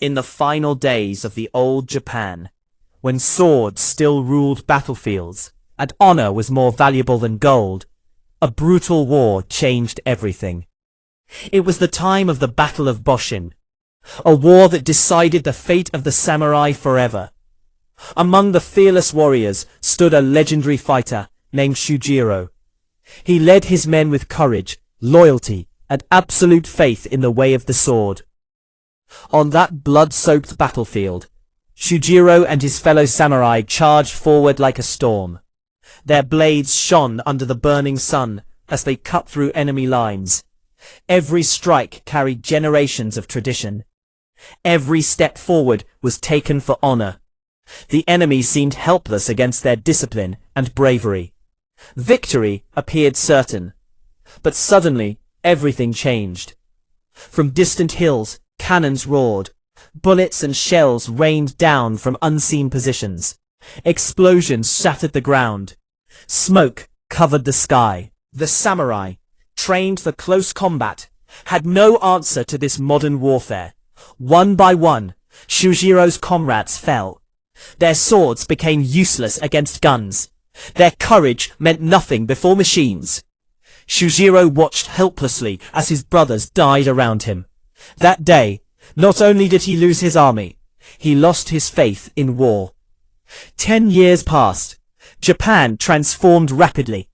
In the final days of the old Japan, when swords still ruled battlefields, and honor was more valuable than gold, a brutal war changed everything. It was the time of the Battle of Boshin, a war that decided the fate of the samurai forever. Among the fearless warriors stood a legendary fighter named Shujiro. He led his men with courage, loyalty, and absolute faith in the way of the sword. On that blood-soaked battlefield, Shujiro and his fellow samurai charged forward like a storm. Their blades shone under the burning sun as they cut through enemy lines. Every strike carried generations of tradition. Every step forward was taken for honor. The enemy seemed helpless against their discipline and bravery. Victory appeared certain. But suddenly, everything changed. From distant hills, cannons roared. Bullets and shells rained down from unseen positions. Explosions shattered the ground. Smoke covered the sky. The samurai, trained for close combat, had no answer to this modern warfare. One by one, Shujiro's comrades fell. Their swords became useless against guns. Their courage meant nothing before machines. Shujiro watched helplessly as his brothers died around him. That day, not only did he lose his army, he lost his faith in war. 10 years passed. Japan transformed rapidly.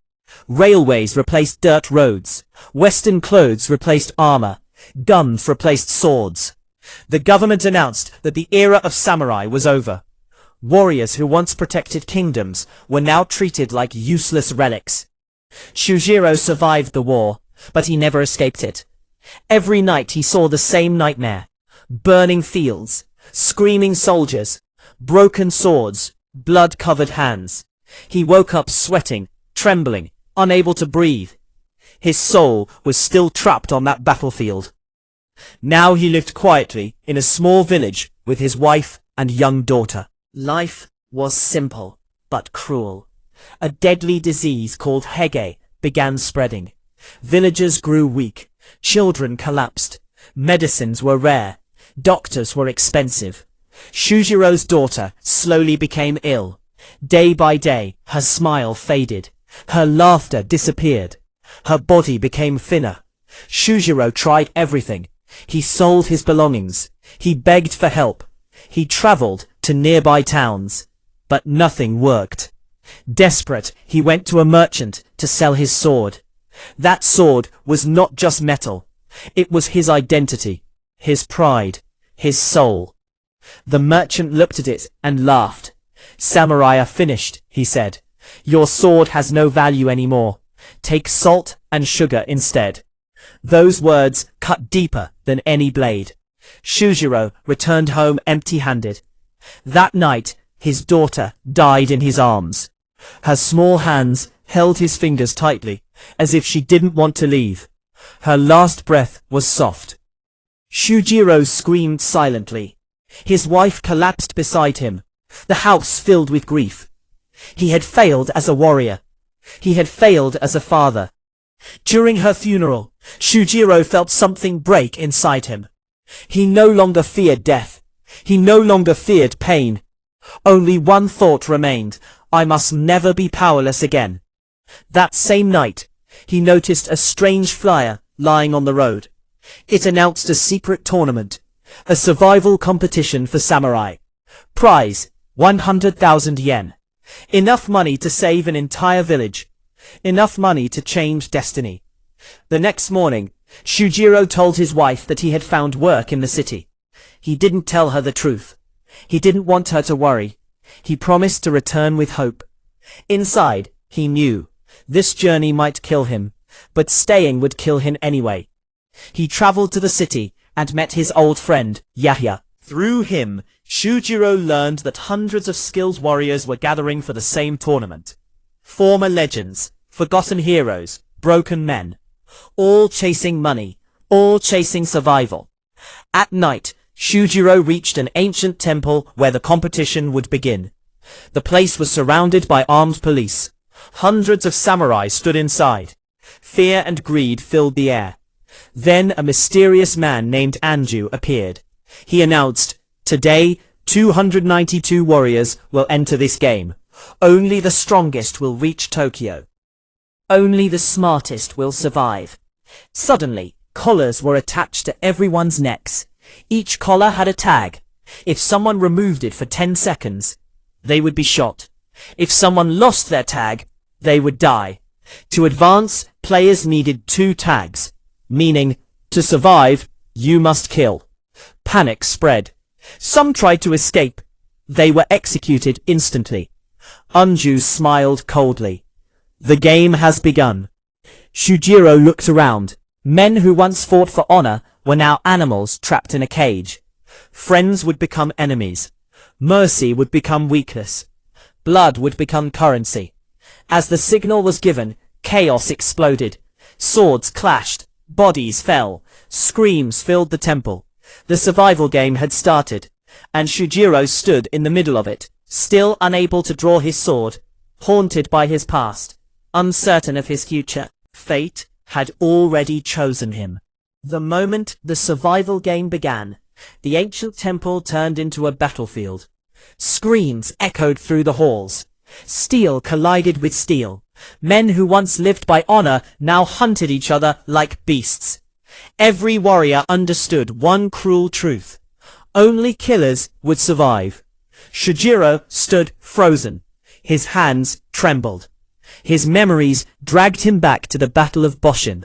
Railways replaced dirt roads. Western clothes replaced armor. Guns replaced swords. The government announced that the era of samurai was over. Warriors who once protected kingdoms were now treated like useless relics. Shujiro survived the war, but he never escaped it. Every night he saw the same nightmare. Burning fields, screaming soldiers, broken swords, blood-covered hands. He woke up sweating, trembling, unable to breathe. His soul was still trapped on that battlefield. Now he lived quietly in a small village with his wife and young daughter. Life was simple, but cruel. A deadly disease called hege began spreading. Villagers grew weak. Children collapsed. Medicines were rare. Doctors were expensive. Shujiro's daughter slowly became ill. Day by day, her smile faded. Her laughter disappeared. Her body became thinner. Shujiro tried everything. He sold his belongings. He begged for help. He traveled to nearby towns. But nothing worked. Desperate, he went to a merchant to sell his sword. That sword was not just metal. It was his identity, his pride, his soul. The merchant looked at it and laughed. "Samurai are finished," he said. "Your sword has no value anymore. Take salt and sugar instead." Those words cut deeper than any blade. Shujiro returned home empty-handed. That night, his daughter died in his arms. Her small hands held his fingers tightly, as if she didn't want to leave. Her last breath was soft. Shujiro screamed silently. His wife collapsed beside him, the house filled with grief. He had failed as a warrior. He had failed as a father. During her funeral, Shujiro felt something break inside him. He no longer feared death. He no longer feared pain. Only one thought remained: I must never be powerless again. That same night, he noticed a strange flyer lying on the road. It announced a secret tournament, a survival competition for samurai. Prize, 100,000 yen. Enough money to save an entire village. Enough money to change destiny. The next morning, Shujiro told his wife that he had found work in the city. He didn't tell her the truth. He didn't want her to worry. He promised to return with hope. Inside, he knew this journey might kill him, but staying would kill him anyway. He traveled to the city and met his old friend, Yahya. Through him, Shujiro learned that hundreds of skilled warriors were gathering for the same tournament. Former legends, forgotten heroes, broken men, all chasing money, all chasing survival. At night, Shujiro reached an ancient temple where the competition would begin. The place was surrounded by armed police. Hundreds of samurai stood inside. Fear and greed filled the air. Then a mysterious man named Anju appeared. He announced, "Today, 292 warriors will enter this game. Only the strongest will reach Tokyo. Only the smartest will survive." Suddenly, collars were attached to everyone's necks. Each collar had a tag. If someone removed it for 10 seconds, they would be shot. If someone lost their tag, they would die. To advance, players needed 2 tags, meaning, to survive, you must kill. Panic spread. Some tried to escape. They were executed instantly. Unju smiled coldly. The game has begun. Shujiro looked around. Men who once fought for honor were now animals trapped in a cage. Friends would become enemies. Mercy would become weakness. Blood would become currency. As the signal was given, chaos exploded. Swords clashed. Bodies fell. Screams filled the temple. The survival game had started, and Shujiro stood in the middle of it, still unable to draw his sword, haunted by his past, uncertain of his future. Fate had already chosen him. The moment the survival game began, the ancient temple turned into a battlefield. Screams echoed through the halls. Steel collided with steel. Men who once lived by honor now hunted each other like beasts. Every warrior understood one cruel truth. Only killers would survive. Shujiro stood frozen. His hands trembled. His memories dragged him back to the Battle of Boshin.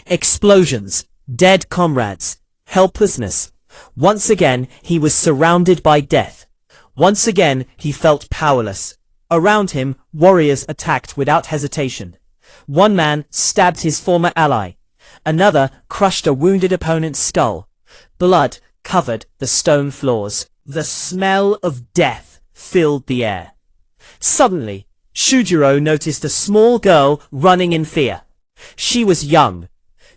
Explosions, dead comrades, helplessness. Once again he was surrounded by death. Once again he felt powerless. Around him, warriors attacked without hesitation. One man stabbed his former ally. Another crushed a wounded opponent's skull. Blood covered the stone floors. The smell of death filled the air. Suddenly, Shujiro noticed a small girl running in fear. She was young.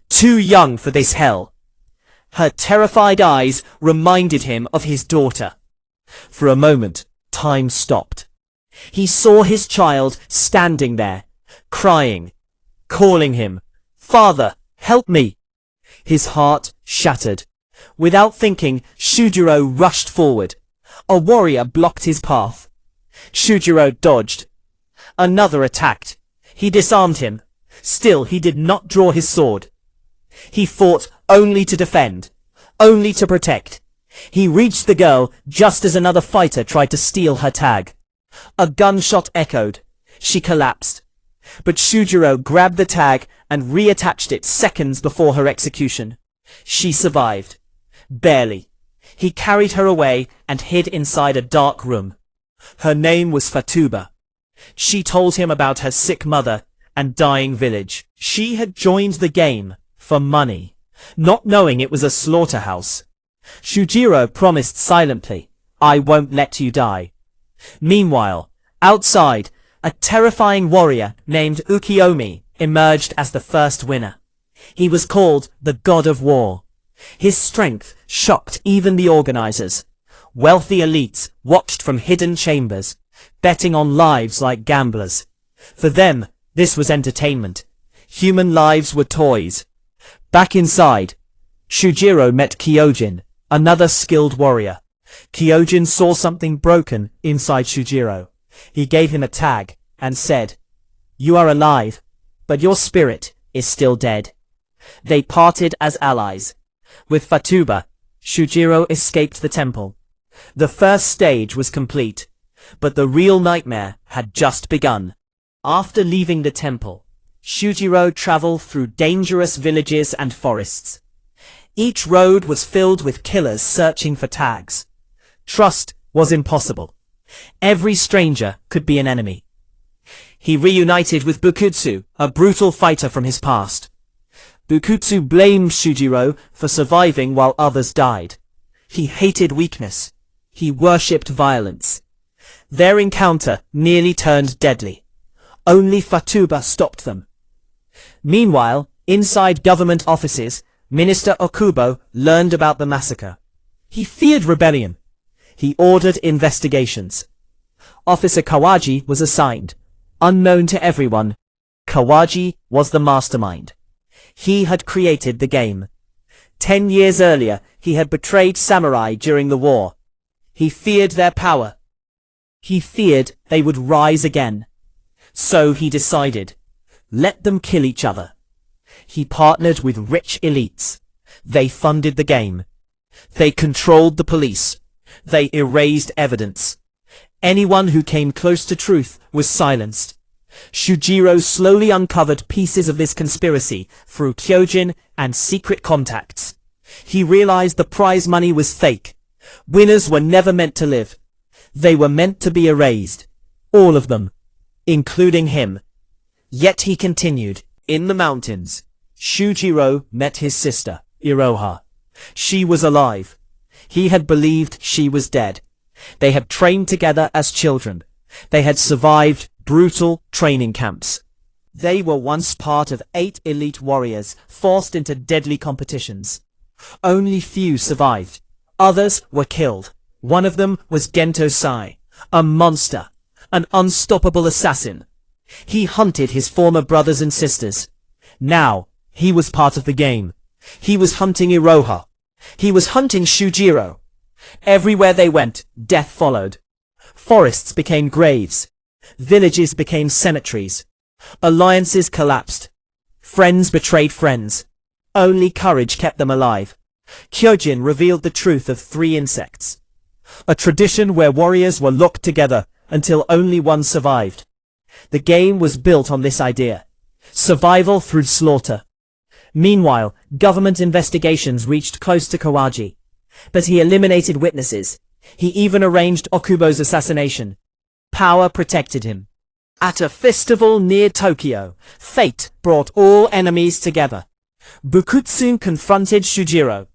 Too young for this hell. Her terrified eyes reminded him of his daughter. For a moment, time stopped. He saw his child standing there, crying, calling him, "Father, help me!" His heart shattered. Without thinking, Shujiro rushed forward. A warrior blocked his path. Shujiro dodged. Another attacked. He disarmed him. Still, he did not draw his sword. He fought only to defend, only to protect. He reached the girl just as another fighter tried to steal her tag. A gunshot echoed. She collapsed. But Shujiro grabbed the tag and reattached it seconds before her execution. She survived. Barely. He carried her away and hid inside a dark room. Her name was Fatuba. She told him about her sick mother and dying village. She had joined the game for money, not knowing it was a slaughterhouse. Shujiro promised silently, "I won't let you die." Meanwhile, outside, a terrifying warrior named Ukiyomi emerged as the first winner. He was called the God of War. His strength shocked even the organizers. Wealthy elites watched from hidden chambers, betting on lives like gamblers. For them, this was entertainment. Human lives were toys. Back inside, Shujiro met Kyojin, another skilled warrior. Kyojin saw something broken inside Shujiro. He gave him a tag and said, "You are alive, but your spirit is still dead." They parted as allies. With Fatuba, Shujiro escaped the temple. The first stage was complete, but the real nightmare had just begun. After leaving the temple, Shujiro traveled through dangerous villages and forests. Each road was filled with killers searching for tags. Trust was impossible. Every stranger could be an enemy. He reunited with Bukutsu, a brutal fighter from his past. Bukutsu blamed Shujiro for surviving while others died. He hated weakness. He worshipped violence. Their encounter nearly turned deadly. Only Fatuba stopped them. Meanwhile, inside government offices, Minister Okubo learned about the massacre. He feared rebellion. He ordered investigations. Officer Kawaji was assigned. Unknown to everyone, Kawaji was the mastermind. He had created the game. 10 years earlier, he had betrayed samurai during the war. He feared their power. He feared they would rise again. So he decided, let them kill each other. He partnered with rich elites. They funded the game. They controlled the police. They erased evidence. Anyone who came close to truth was silenced. Shujiro slowly uncovered pieces of this conspiracy through Kyojin and secret contacts. He realized the prize money was fake. Winners were never meant to live. They were meant to be erased. All of them, including him. Yet he continued. In the mountains, Shujiro met his sister, Iroha. She was alive. He had believed she was dead. They had trained together as children. They had survived brutal training camps. They were once part of 8 elite warriors forced into deadly competitions. Only few survived. Others were killed. One of them was Gento Sai, a monster, an unstoppable assassin. He hunted his former brothers and sisters. Now, he was part of the game. He was hunting Iroha. He was hunting Shujiro. Everywhere they went, death followed. Forests became graves. Villages became cemeteries. Alliances collapsed. Friends betrayed friends. Only courage kept them alive. Kyojin revealed the truth of 3 insects. A tradition where warriors were locked together until only one survived. The game was built on this idea. Survival through slaughter. Meanwhile, government investigations reached close to Kawaji. But he eliminated witnesses. He even arranged Okubo's assassination. Power protected him. At a festival near Tokyo, fate brought all enemies together. Bukutsu confronted Shujiro.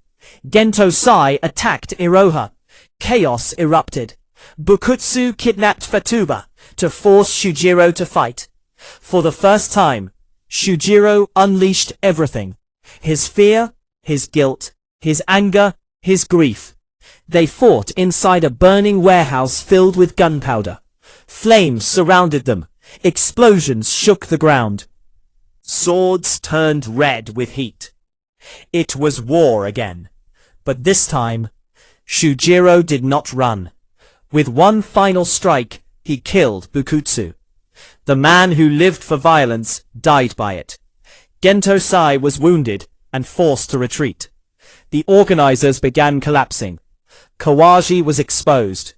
Gento Sai attacked Iroha. Chaos erupted. Bukutsu kidnapped Fatuba to force Shujiro to fight. For the first time, Shujiro unleashed everything. His fear, his guilt, his anger, his grief. They fought inside a burning warehouse filled with gunpowder. Flames surrounded them. Explosions shook the ground. Swords turned red with heat. It was war again. But this time, Shujiro did not run. With one final strike, he killed Bukutsu. The man who lived for violence died by it. Gento Sai was wounded and forced to retreat. The organizers began collapsing. Kawaji was exposed.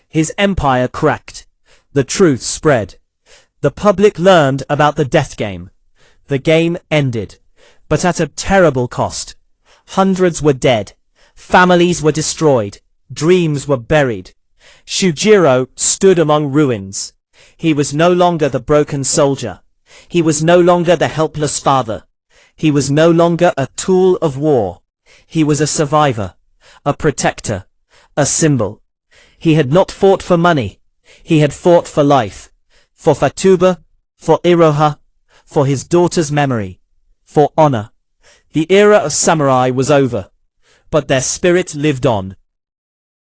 His empire cracked. The truth spread. The public learned about the death game. The game ended, but at a terrible cost. Hundreds were dead. Families were destroyed. Dreams were buried. Shujiro stood among ruins. He was no longer the broken soldier. He was no longer the helpless father. He was no longer a tool of war. He was a survivor, a protector, a symbol. He had not fought for money. He had fought for life, for Fatuba, for Iroha, for his daughter's memory, for honor. The era of samurai was over, but their spirit lived on.